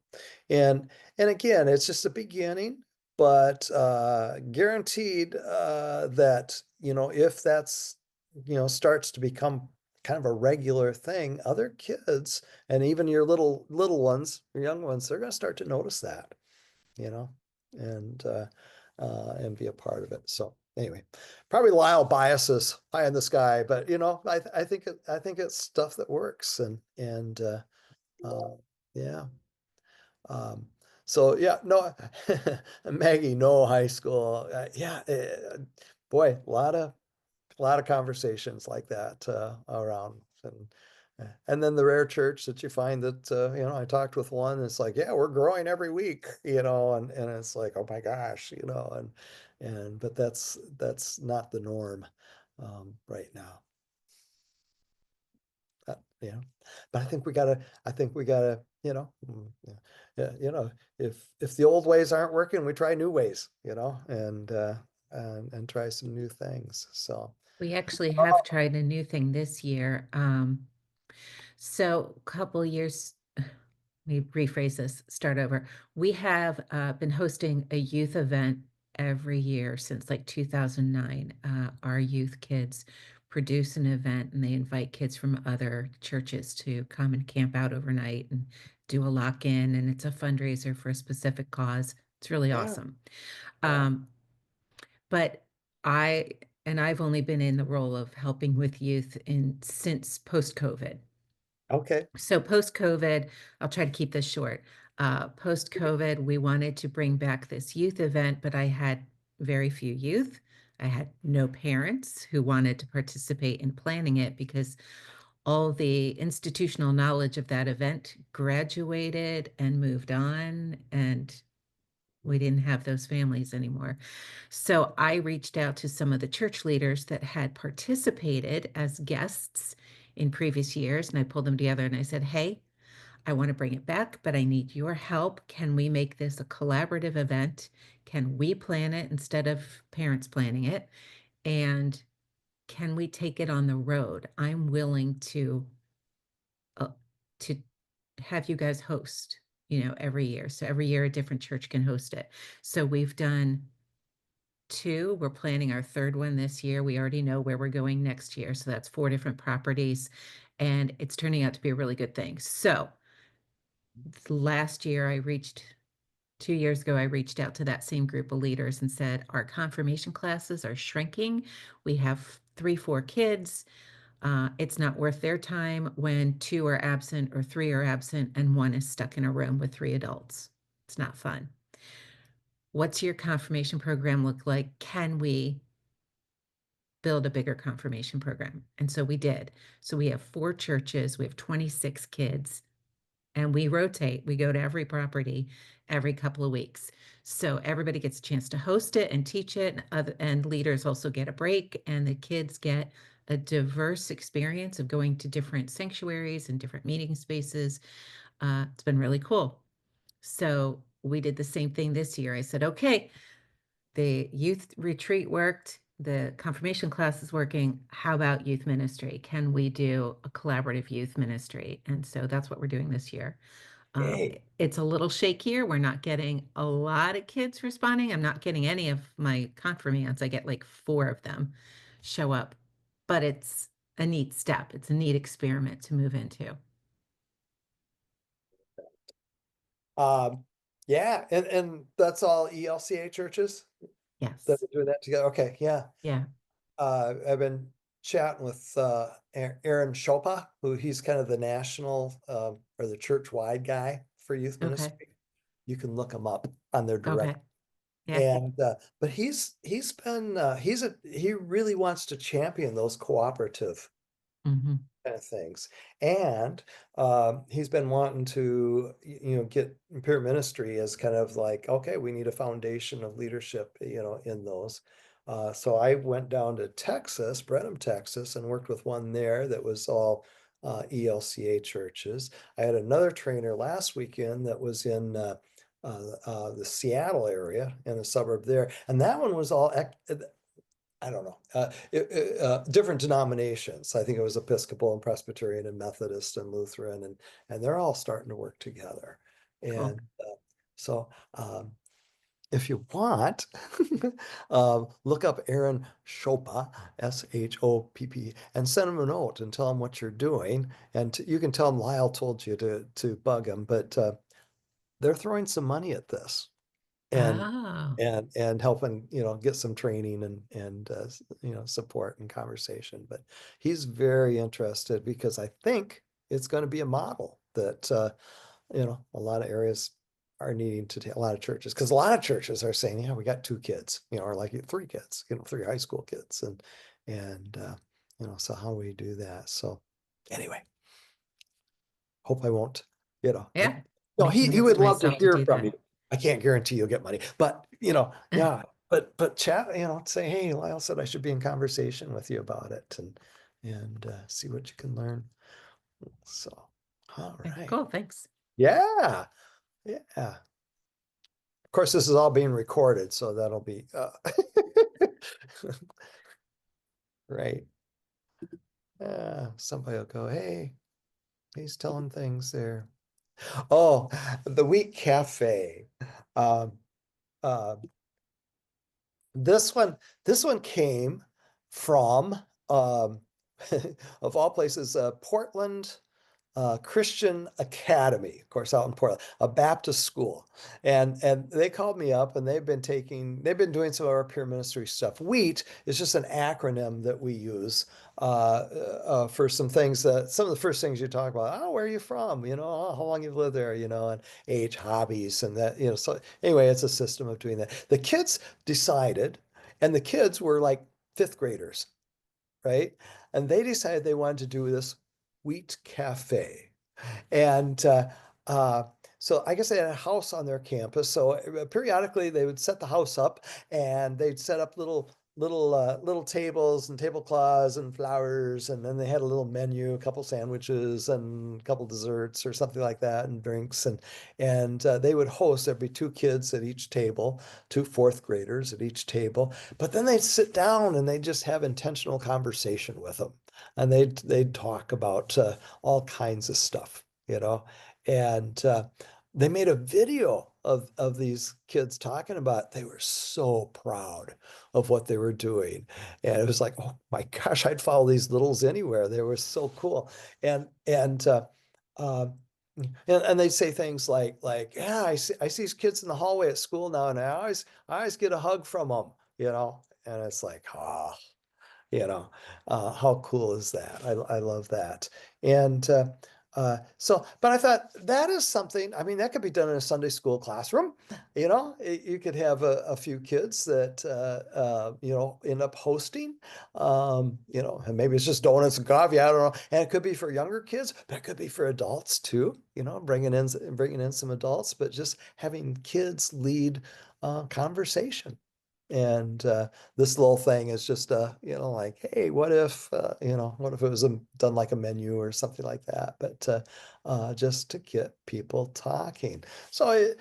and again, it's just a beginning, but guaranteed that if that's starts to become kind of a regular thing, other kids and even your little ones, your young ones, they're going to start to notice that, you know, and and be a part of it. So anyway, probably Lyle biases pie in the sky, but I think it's stuff that works, and uh, yeah. Um, so yeah, no, Maggie, no high school. Yeah, boy, a lot of conversations like that around, and then the rare church that you find that I talked with one. It's like, yeah, we're growing every week, and it's like, oh my gosh, but that's not the norm right now. Yeah, but I think we gotta, yeah, if the old ways aren't working, we try new ways, and try some new things. So, We actually have tried a new thing this year. So a couple years, let me rephrase this, start over. We have been hosting a youth event every year since like 2009. Our youth kids produce an event and they invite kids from other churches to come and camp out overnight and do a lock-in, and it's a fundraiser for a specific cause. It's really yeah, awesome. yeah, Um, but I I've only been in the role of helping with youth since post-COVID. okay, So post-COVID, I'll try to keep this short. Post-COVID, we wanted to bring back this youth event, but I had very few youth. I had no parents who wanted to participate in planning it because all the institutional knowledge of that event graduated and moved on, and we didn't have those families anymore. So I reached out to some of the church leaders that had participated as guests in previous years, and I pulled them together and I said, hey, I want to bring it back, but I need your help. Can we make this a collaborative event? Can we plan it instead of parents planning it? And can we take it on the road? I'm willing uh, to have you guys host, every year. So every year a different church can host it. So we've done two. We're planning our third one this year. We already know where we're going next year. So that's 4 different properties, and it's turning out to be a really good thing. So last year, 2 years ago, I reached out to that same group of leaders and said, our confirmation classes are shrinking. We have 3, 4 kids. It's not worth their time when 2 are absent or 3 are absent and 1 is stuck in a room with 3 adults. It's not fun. What's your confirmation program look like? Can we build a bigger confirmation program? And so we did. So we have 4 churches, we have 26 kids, and we rotate. We go to every property every couple of weeks. So everybody gets a chance to host it and teach it, and leaders also get a break, and the kids get a diverse experience of going to different sanctuaries and different meeting spaces. It's been really cool. So we did the same thing this year. I said, okay, the youth retreat worked, the confirmation class is working. How about youth ministry? Can we do a collaborative youth ministry? And so that's what we're doing this year. yay. It's a little shakier. We're not getting a lot of kids responding. I'm not getting any of my confirmands. I get like 4 of them show up, but it's a neat step. It's a neat experiment to move into. Um, yeah, and that's all ELCA churches that Yes. are doing that together. Okay, yeah. Yeah. I've been chatting with Aaron Chopa, who he's kind of the national or the church-wide guy for youth Okay. ministry. You can look him up on their direct. Okay. Yeah. And but he's been he really wants to champion those cooperative Hmm. kind of things. And he's been wanting to, get peer ministry as kind of like, okay, we need a foundation of leadership, in those. So I went down to Texas, Brenham, Texas, and worked with one there that was all ELCA churches. I had another trainer last weekend that was in the Seattle area in a suburb there, and that one was all I don't know, different denominations. I think it was Episcopal and Presbyterian and Methodist and Lutheran, and they're all starting to work together. Cool. And so, if you want, look up Aaron Chopa, Shopp, and send him a note and tell him what you're doing. And you can tell him Lyle told you to bug him, but they're throwing some money at this and Oh, and helping get some training and support and conversation. But he's very interested because I think it's going to be a model that a lot of areas are needing to take, a lot of churches, because a lot of churches are saying, yeah, we got 2 kids, or like 3 kids, 3 high school kids, and so how do we do that? So anyway, hope I won't, I yeah. no, he Making would notes love to myself to hear do from that. you. I can't guarantee you'll get money, but yeah, but chat, say, hey, Lyle said I should be in conversation with you about it, and see what you can learn. So, all Okay, right. cool, thanks. Yeah. Yeah. Of course, this is all being recorded, so that'll be right. Somebody will go, hey, he's telling things there. Oh, the Wheat Cafe. Um, uh, this one came from of all places, Portland Christian Academy, of course, out in Portland, a Baptist school. And they called me up and they've been doing some of our peer ministry stuff. WHEAT is just an acronym that we use for some things some of the first things you talk about. Oh, where are you from? How long you've lived there, and age, hobbies, and that, so anyway, it's a system of doing that. The kids decided, and the kids were like fifth graders, right? And they decided they wanted to do this wheat cafe. And uh, so I guess they had a house on their campus. So periodically they would set the house up and they'd set up little tables and tablecloths and flowers, and then they had a little menu, a couple sandwiches and a couple desserts or something like that, and drinks, and they would host. There'd be two kids at each table, two fourth graders at each table, but then they'd sit down and they'd just have intentional conversation with them, and they'd talk about all kinds of stuff, and they made a video of these kids talking about it. They were so proud of what they were doing. And it was like, oh my gosh, I'd follow these littles anywhere. They were so cool. Uh, and they say things yeah, I see these kids in the hallway at school now, and I always get a hug from them, and it's like, oh, you know, how cool is that? I love that. And but I thought that is something, I mean, that could be done in a Sunday school classroom. You could have a few kids that, end up hosting, and maybe it's just donuts and coffee. I don't know. And it could be for younger kids, but it could be for adults too, bringing in some adults, but just having kids lead conversation. And this little thing is just like, hey, what if it was done like a menu or something like that, but just to get people talking. So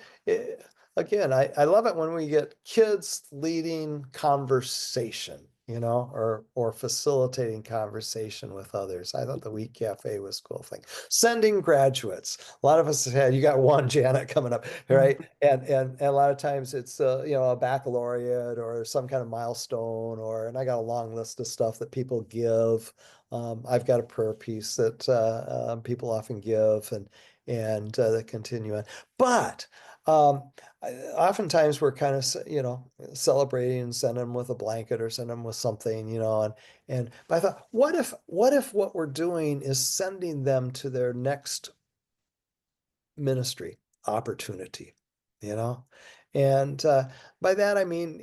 again, I love it when we get kids leading conversation, or facilitating conversation with others. I thought the Wheat Cafe was a cool thing. Sending graduates. A lot of us had, you got one Janet coming up, right? And a lot of times it's a baccalaureate or some kind of milestone, and I got a long list of stuff that people give. I've got a prayer piece that people often give, and that continue on. But oftentimes we're kind of celebrating and send them with a blanket or send them with something, and but I thought, what if what we're doing is sending them to their next ministry opportunity, you know? And by that, I mean,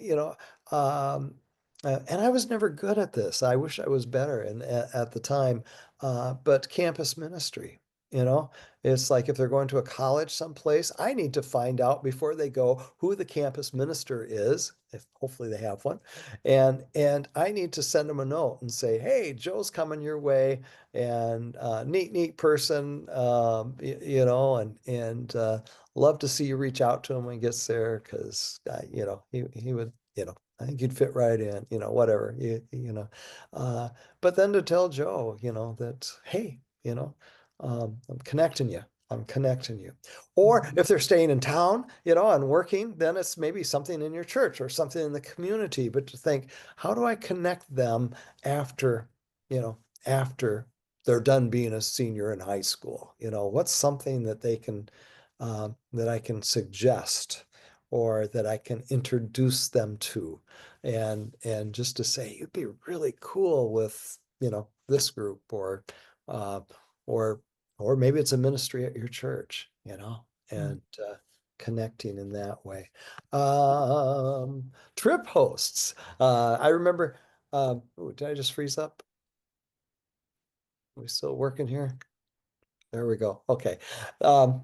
and I was never good at this. I wish I was better at the time, but campus ministry, you know, it's like if they're going to a college someplace, I need to find out before they go who the campus minister is, if hopefully they have one, and I need to send them a note and say, hey, Joe's coming your way, and neat person, and love to see you reach out to him when he gets there, because he would, I think you'd fit right in, whatever, but then to tell Joe, that, hey, I'm connecting you. I'm connecting you. Or if they're staying in town, and working, then it's maybe something in your church or something in the community. But to think, how do I connect them after, after they're done being a senior in high school? What's something that that I can suggest, or that I can introduce them to, and just to say, it'd be really cool with, this group, uh, or or maybe it's a ministry at your church, and connecting in that way. Trip hosts. I remember, ooh, did I just freeze up? Are we still working here? There we go. Okay. Um,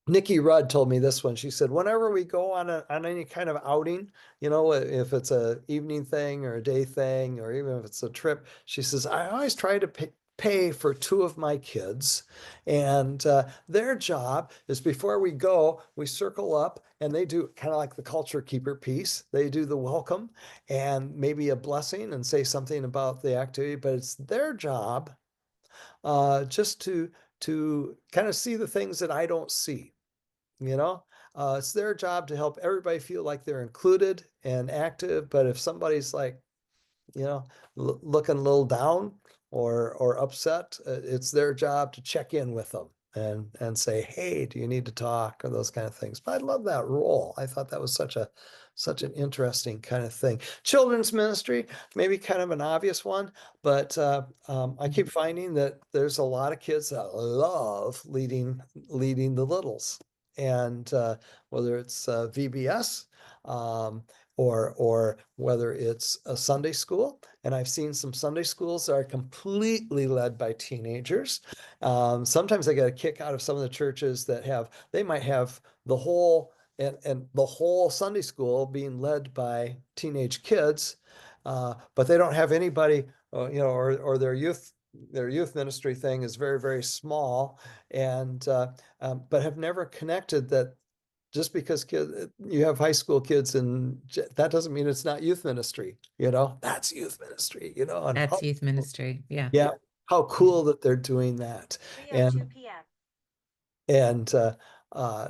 Nikki Rudd told me this one. She said, whenever we go on any kind of outing, if it's a evening thing or a day thing, or even if it's a trip, she says, I always try to pay for two of my kids. And their job is before we go, we circle up and they do kind of like the culture keeper piece. They do the welcome and maybe a blessing and say something about the activity, but it's their job just to kind of see the things that I don't see. You know, it's their job to help everybody feel like they're included and active. But if somebody's like, looking a little down or upset, it's their job to check in with them and say, hey, do you need to talk, or those kind of things. But I love that role. I thought that was such an interesting kind of thing. Children's ministry, maybe kind of an obvious one, but I keep finding that there's a lot of kids that love leading the littles. And whether it's VBS, or whether it's a Sunday school. And I've seen some Sunday schools that are completely led by teenagers. Sometimes I get a kick out of some of the churches that they might have the whole and the whole Sunday school being led by teenage kids, but they don't have anybody, or their youth ministry thing is very, very small, and but have never connected that just because you have high school kids, and that doesn't mean it's not youth ministry. That's youth ministry. And That's youth ministry. Yeah. yeah, how Yeah. cool that they're doing that, 3:02 and p.m.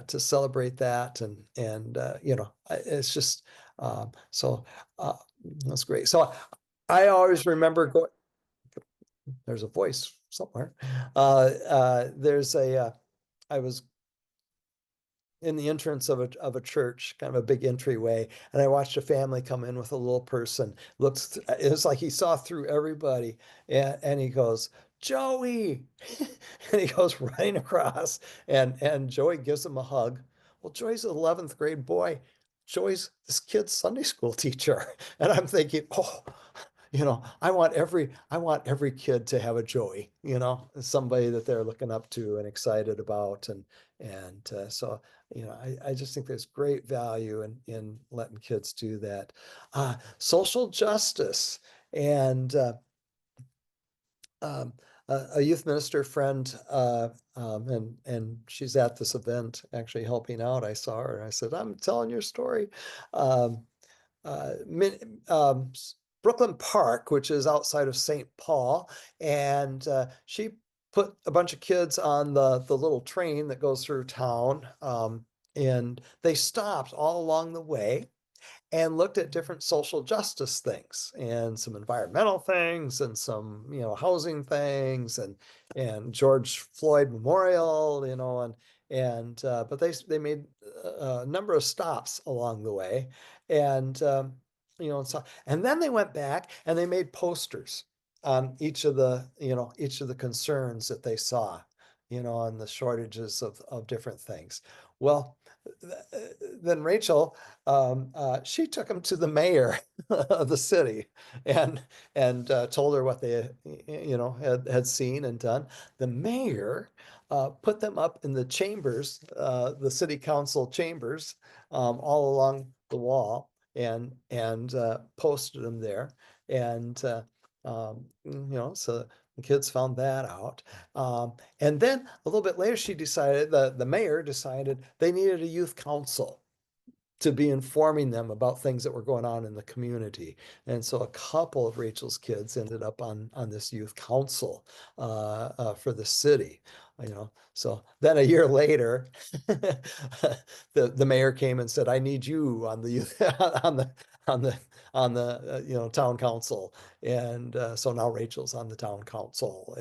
to celebrate that, and it's just so uh, that's great. So I always remember going. There's a voice somewhere. I was in the entrance of a church, kind of a big entryway, and I watched a family come in with a little person. It was like he saw through everybody, and he goes, Joey, and he goes running across, and Joey gives him a hug. Well, Joey's an 11th grade boy. Joey's this kid's Sunday school teacher, and I'm thinking, oh, I want every kid to have a Joey, somebody that they're looking up to and excited about, and so I just think there's great value in letting kids do that. Social justice, and um, a youth minister friend, and she's at this event actually helping out. I saw her and I said, I'm telling your story. Um, uh, Brooklyn Park, which is outside of St. Paul, and she put a bunch of kids on the little train that goes through town, and they stopped all along the way and looked at different social justice things and some environmental things and some housing things and George Floyd Memorial, and but they made a number of stops along the way, and and then they went back and they made posters on each of the concerns that they saw, on the shortages of different things. Well, then Rachel, she took him to the mayor of the city, and told her what they had seen and done. The mayor put them up in the chambers, the city council chambers, all along the wall, and posted them there, and so the kids found that out. And then a little bit later, the mayor decided they needed a youth council to be informing them about things that were going on in the community. And so a couple of Rachel's kids ended up on this youth council for the city. So then a year later, the mayor came and said, I need you on the youth on the on the town council. And so now Rachel's on the town council,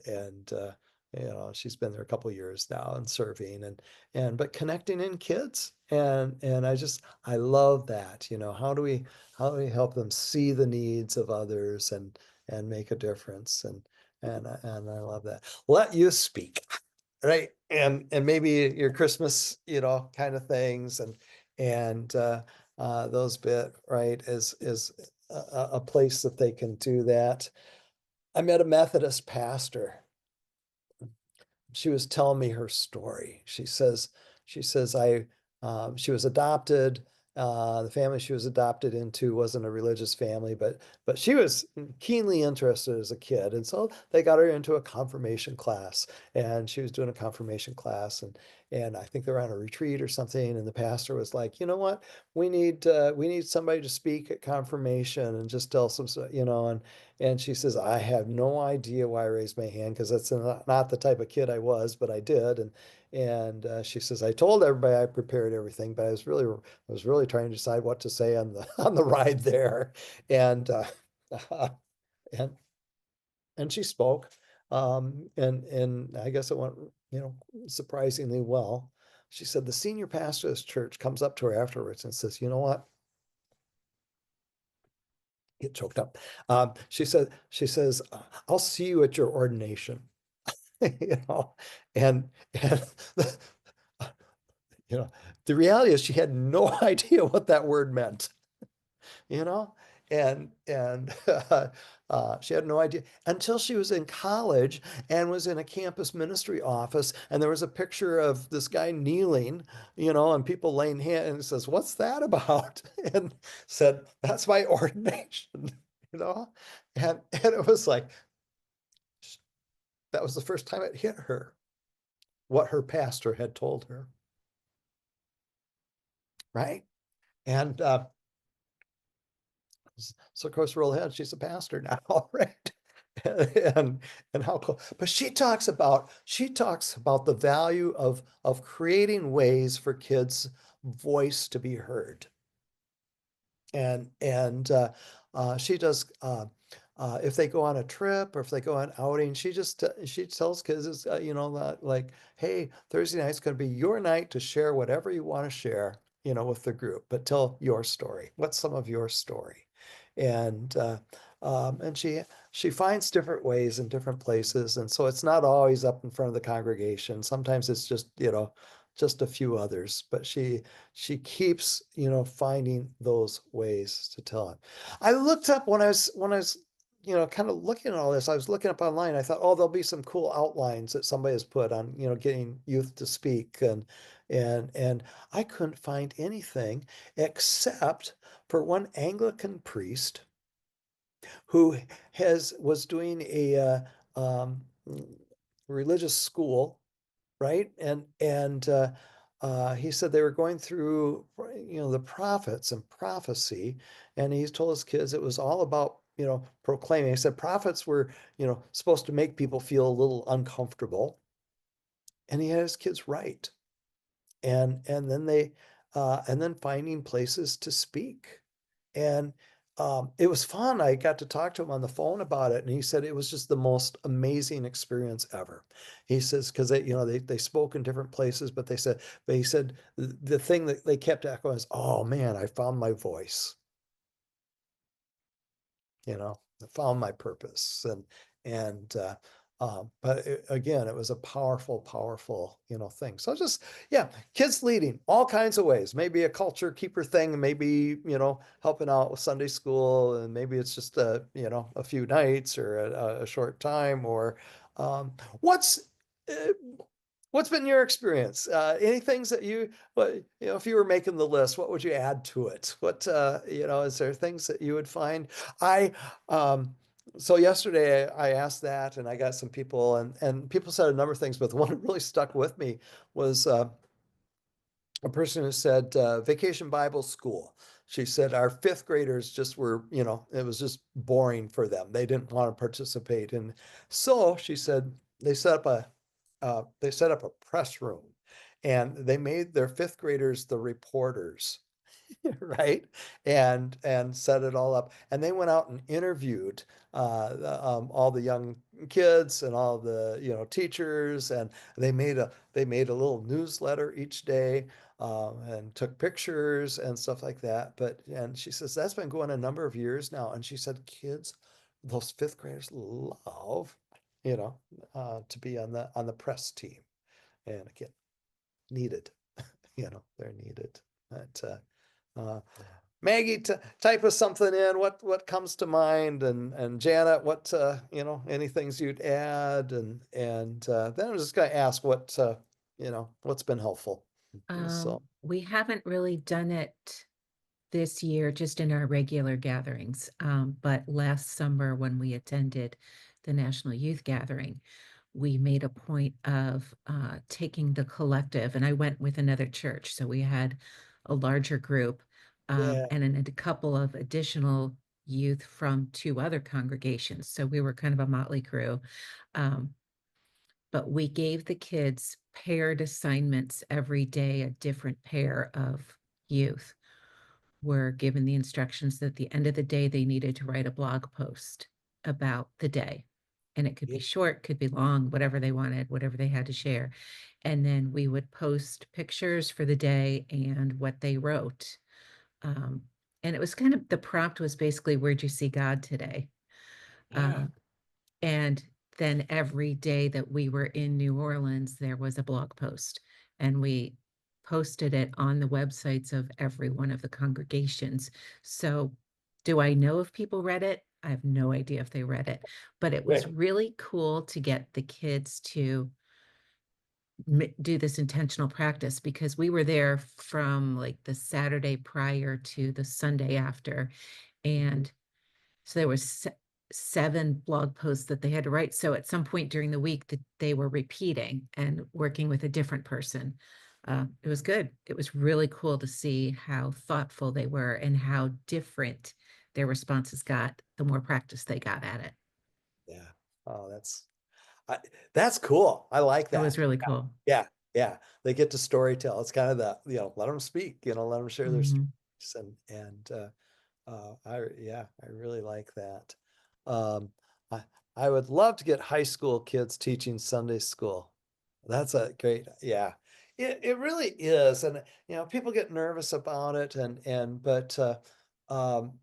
and she's been there a couple of years now and serving, but connecting in kids, and I love that. How do we help them see the needs of others and make a difference, and I love that. Let you speak, right? And maybe your Christmas, kind of things, and those bit, right, is a place that they can do that. I met a Methodist pastor. She was telling me her story. She says she says, she was adopted. The family she was adopted into wasn't a religious family, but she was keenly interested as a kid. And so they got her into a confirmation class, and she was doing a confirmation class, and I think they were on a retreat or something. And the pastor was like, you know what, we need somebody to speak at confirmation and just tell some, and she says, I have no idea why I raised my hand, because that's not the type of kid I was, but I did. And she says, I told everybody I prepared everything, but I was really trying to decide what to say on the on the ride there. And and and she spoke. And I guess it went, surprisingly well. She said the senior pastor of this church comes up to her afterwards and says, you know what? Get choked up. She says, I'll see you at your ordination. you know, and you know, the reality is she had no idea what that word meant, you know, and she had no idea until she was in college and was in a campus ministry office, and there was a picture of this guy kneeling, and people laying hands, and it says, "What's that about?" And said, "That's my ordination," you know, and it was like that was the first time it hit her what her pastor had told her, right? And so of course, roll ahead. She's a pastor now, right? And how cool. But she talks about the value of creating ways for kids' voice to be heard. And she does if they go on a trip or if they go on outing, she tells kids that, like, hey, Thursday night's going to be your night to share whatever you want to share, with the group, but tell your story. What's some of your story? And she finds different ways in different places, and so it's not always up in front of the congregation. Sometimes it's just a few others, but she keeps, finding those ways to tell it. I looked up when I was kind of looking at all this, I was looking up online. I thought, oh, there'll be some cool outlines that somebody has put on, getting youth to speak, and I couldn't find anything except for one Anglican priest who was doing a religious school, right? And he said they were going through, the prophets and prophecy, and he told his kids it was all about, proclaiming. He said prophets were, supposed to make people feel a little uncomfortable, and he had his kids write, and then finding places to speak. And it was fun. I got to talk to him on the phone about it, and he said it was just the most amazing experience ever. He says because they spoke in different places, but he said the thing that they kept echoing is, "Oh man, I found my voice. I found my purpose." But again, it was a powerful, powerful, thing. So just, yeah, kids leading all kinds of ways. Maybe a culture keeper thing, maybe, helping out with Sunday school, and maybe it's just a few nights or a short time, or um, what's uh, what's been your experience? Any things that if you were making the list, what would you add to it? Is there things that you would find? I, um, so yesterday I asked that, and I got some people, and people said a number of things, but the one that really stuck with me was a person who said vacation Bible school. She said our fifth graders just were, it was just boring for them. They didn't want to participate. And so she said they set up a press room, and they made their fifth graders the reporters. Right? And set it all up. And they went out and interviewed all the young kids and all the teachers, and they made a little newsletter each day, and took pictures and stuff like that. And she says that's been going a number of years now. And she said kids, those fifth graders love, you know, to be on the press team. And again, needed, they're needed. But Maggie, type us something in. What comes to mind, and Janet, what any things you'd add, and then I'm just going to ask what's been helpful. So, We haven't really done it this year, just in our regular gatherings. But last summer, when we attended the National Youth Gathering, we made a point of taking the collective, and I went with another church. So we had a larger group, yeah, and then a couple of additional youth from two other congregations. So we were kind of a motley crew. Um, but we gave the kids paired assignments every day, a different pair of youth were given the instructions that at the end of the day, they needed to write a blog post about the day. And it could yeah, be short, could be long, whatever they wanted, whatever they had to share. And then we would post pictures for the day and what they wrote. Um, and it was kind of, the prompt was basically, where'd you see God today? yeah, Um, and then every day that we were in New Orleans, there was a blog post, and we posted it on the websites of every one of the congregations. So, do I know if people read it? I have no idea if they read it, but it was right, really cool to get the kids to do this intentional practice, because we were there from like the Saturday prior to the Sunday after. mhm, And so there was 7 blog posts that they had to write. So at some point during the week that they were repeating and working with a different person. It was good. It was really cool to see how thoughtful they were and how different their responses got the more practice they got at it. yeah. Oh, I, that's cool. I like It was that. really cool. Yeah, yeah. They get to story tell. It's kind of the, let them speak, let them share their stories. Mhm. Yeah, I really like that. Um, I, I would love to get high school kids teaching Sunday school. That's a great, yeah. It really is. And, people get nervous about it but, um,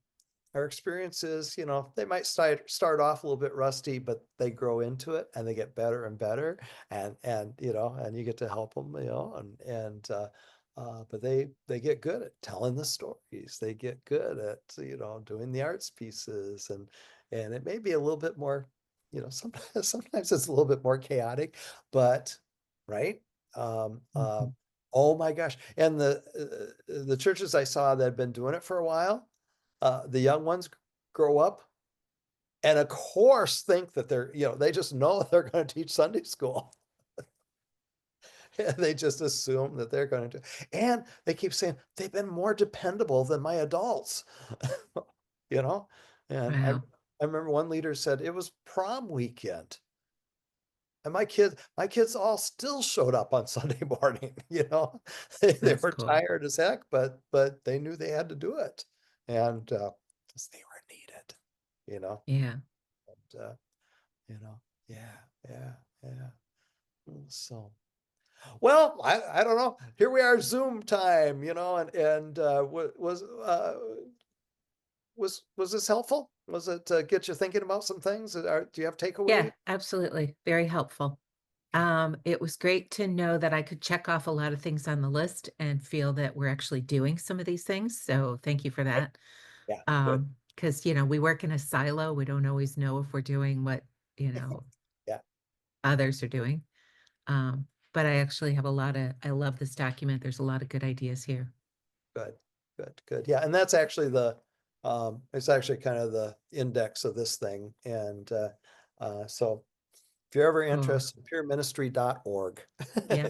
our experiences, they might start off a little bit rusty, but they grow into it and they get better and better. And you get to help them, but they get good at telling the stories. They get good at, doing the arts pieces and it may be a little bit more, sometimes it's a little bit more chaotic, but right. Um, uh, Mhm. oh my gosh. And the churches I saw that had been doing it for a while, the young ones grow up and of course think that they just know they're going to teach Sunday school. They just assume that they're going to, and they keep saying they've been more dependable than my adults, you know? And Wow, I remember one leader said it was prom weekend. And my kids all still showed up on Sunday morning, They that's were cool. tired as heck, but they knew they had to do it. And 'cause they were needed, you know. Yeah. And, yeah, yeah, yeah. So, well, I don't know. Here we are, Zoom time, and was this helpful? Was it get you thinking about some things? Do you have Yeah, takeaways? absolutely. Very helpful. It was great to know that I could check off a lot of things on the list and feel that we're actually doing some of these things. So thank you for Right. that. Yeah, good. Because we work in a silo. We don't always know if we're doing what, you know, Yeah, others are doing. But I actually have I love this document. There's a lot of good ideas here. good, good, good. Yeah, and that's actually it's actually kind of the index of this thing. And so if you're ever Cool. interested, pureministry.org Yeah.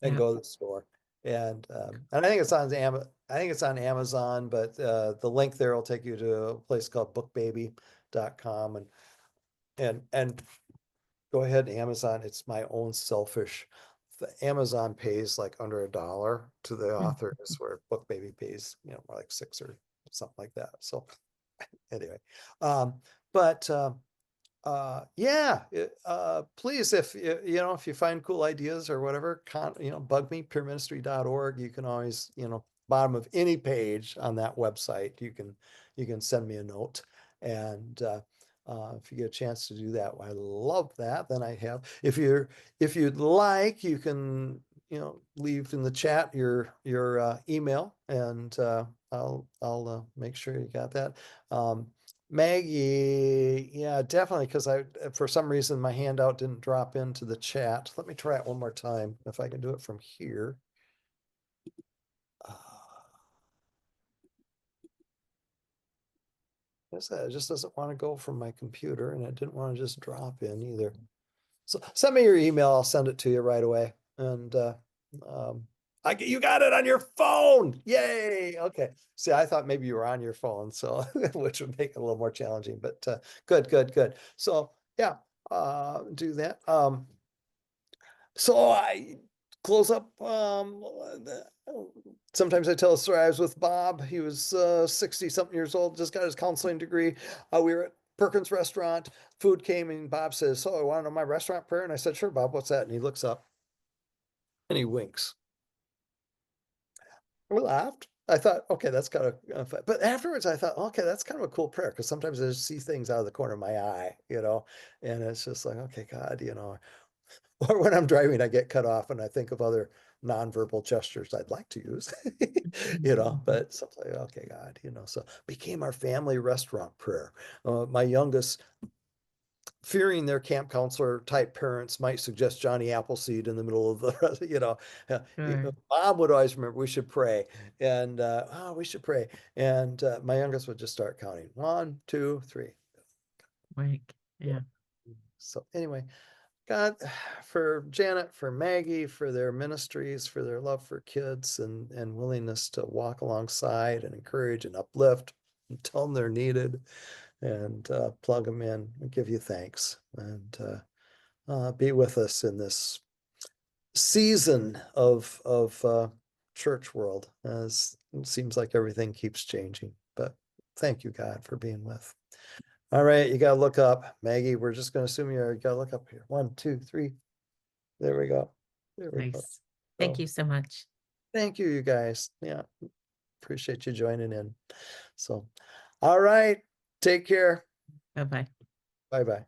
and Yeah. go to the store. And I think it's on I think it's on Amazon, but the link there will take you to a place called bookbaby.com and go ahead and Amazon. It's my own selfish. Amazon pays like under $1 to the Mm. authors, where BookBaby pays, more like 6 or something like that. So anyway, um, but yeah, please, if you find cool ideas or whatever, bug me, pureministry.org. You can always, bottom of any page on that website, you can send me a note. And if you get a chance to do that, I love that. Then I have, if you'd like, you can, leave in the chat your email, and I'll make sure you got that. Maggie, yeah, definitely, because for some reason, my handout didn't drop into the chat. Let me try it one more time, if I can do it from here. I said, it just doesn't want to go from my computer, and it didn't want to just drop in either. So send me your email. I'll send it to you right away. And you got it on your phone. Yay. Okay. See, I thought maybe you were on your phone, so which would make it a little more challenging, but good. So yeah, do that. So I close up. Sometimes I tell a story. I was with Bob. He was 60 something years old, just got his counseling degree. We were at Perkins Restaurant. Food came and Bob says, "So I want to know my restaurant prayer." And I said, "Sure, Bob, what's that?" And he looks up and he winks. We laughed. I thought, okay, that's kind of, but afterwards I thought, okay, that's kind of a cool prayer, because sometimes I just see things out of the corner of my eye, and it's just like, okay, God, or when I'm driving, I get cut off and I think of other nonverbal gestures I'd like to use, but something like, okay, God, so became our family restaurant prayer. My youngest, fearing their camp counselor type parents might suggest Johnny Appleseed in the middle of the, Sure. Bob would always remember we should pray, and we should pray, and my youngest would just start counting 1, 2, 3. Wink. Yeah. So anyway, God, for Janet, for Maggie, for their ministries, for their love for kids, and willingness to walk alongside and encourage and uplift and tell them they're needed, and plug them in and give you thanks, and be with us in this season of church world, as it seems like everything keeps changing. But thank you, God, for being with. All right, you got to look up, Maggie. We're just going to assume you got to look up here. 1, 2, 3. There we go. There we go. Nice. Thank So, you so much. thank you, you guys. Yeah, appreciate you joining in. So, all right, take care. Bye-bye. Bye bye.